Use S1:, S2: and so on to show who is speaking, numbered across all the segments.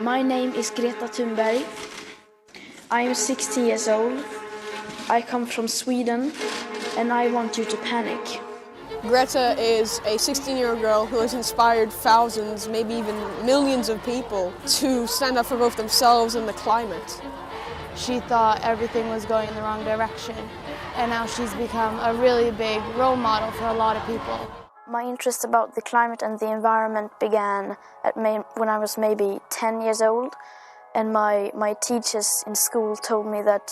S1: My name is Greta Thunberg. I am 16 years old. I come from Sweden and I want you to panic.
S2: Greta is a 16-year-old girl who has inspired thousands, maybe even millions of people to stand up for both themselves and the climate.
S3: She thought everything was going in the wrong direction, and now she's become a really big role model for a lot of people.
S1: My interest about the climate and the environment began when I was maybe 10 years old, and my teachers in school told me that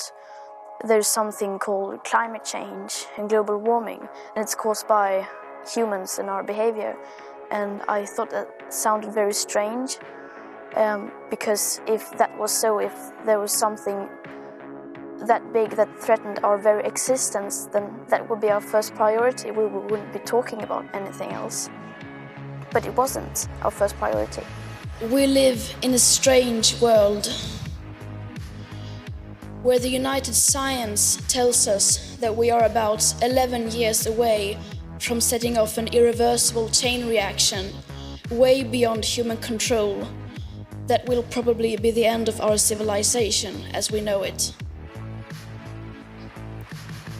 S1: there's something called climate change and global warming, and it's caused by humans and our behavior. And I thought that sounded very strange, because if that was so, if there was something that big that threatened our very existence, then that would be our first priority. We wouldn't be talking about anything else. But it wasn't our first priority.
S4: We live in a strange world where the United Science tells us that we are about 11 years away from setting off an irreversible chain reaction way beyond human control that will probably be the end of our civilization as we know it.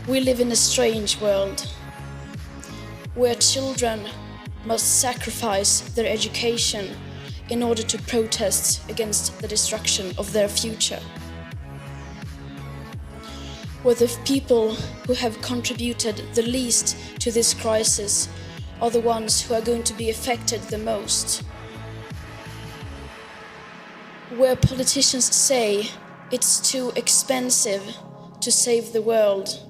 S4: We live in a strange world where children must sacrifice their education in order to protest against the destruction of their future. Where the people who have contributed the least to this crisis are the ones who are going to be affected the most. Where politicians say it's too expensive to save the world,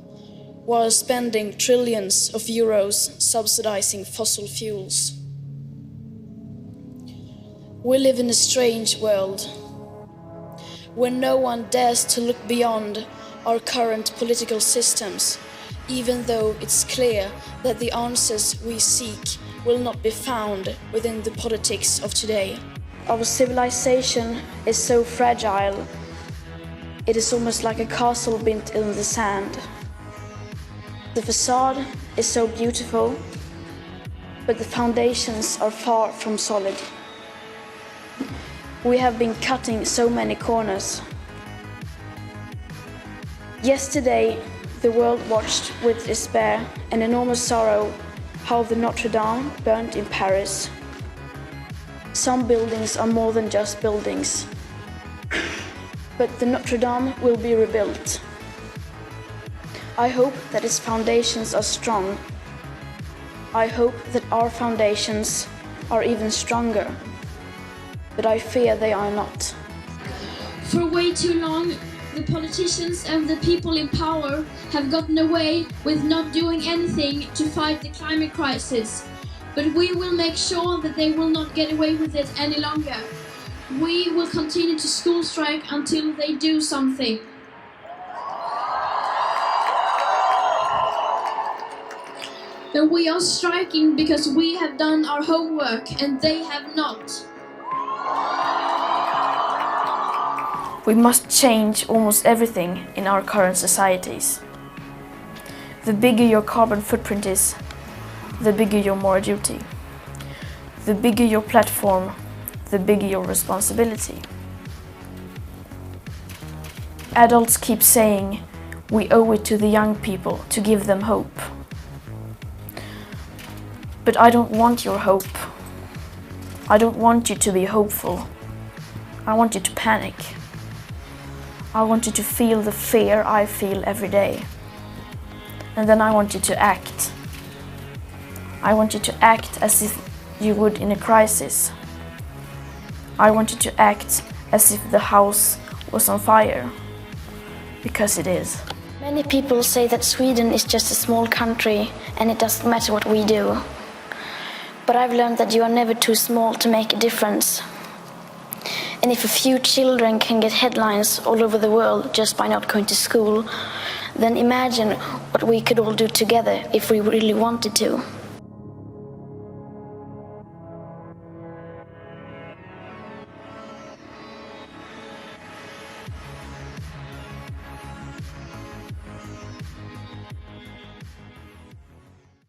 S4: while spending trillions of euros subsidizing fossil fuels. We live in a strange world where no one dares to look beyond our current political systems, even though it's clear that the answers we seek will not be found within the politics of today.
S1: Our civilization is so fragile. It is almost like a castle built in the sand. The facade is so beautiful, but the foundations are far from solid. We have been cutting so many corners. Yesterday, the world watched with despair and enormous sorrow how the Notre Dame burnt in Paris. Some buildings are more than just buildings, but the Notre Dame will be rebuilt. I hope that its foundations are strong. I hope that our foundations are even stronger, but I fear they are not.
S5: For way too long, the politicians and the people in power have gotten away with not doing anything to fight the climate crisis. But we will make sure that they will not get away with it any longer. We will continue to school strike until they do something. And we are striking because we have done our homework and they have not.
S1: We must change almost everything in our current societies. The bigger your carbon footprint is, the bigger your moral duty. The bigger your platform, the bigger your responsibility. Adults keep saying we owe it to the young people to give them hope. But I don't want your hope. I don't want you to be hopeful. I want you to panic. I want you to feel the fear I feel every day. And then I want you to act. I want you to act as if you would in a crisis. I want you to act as if the house was on fire. Because it is.
S6: Many people say that Sweden is just a small country and it doesn't matter what we do. But I've learned that you are never too small to make a difference. And if a few children can get headlines all over the world just by not going to school, then imagine what we could all do together if we really wanted to.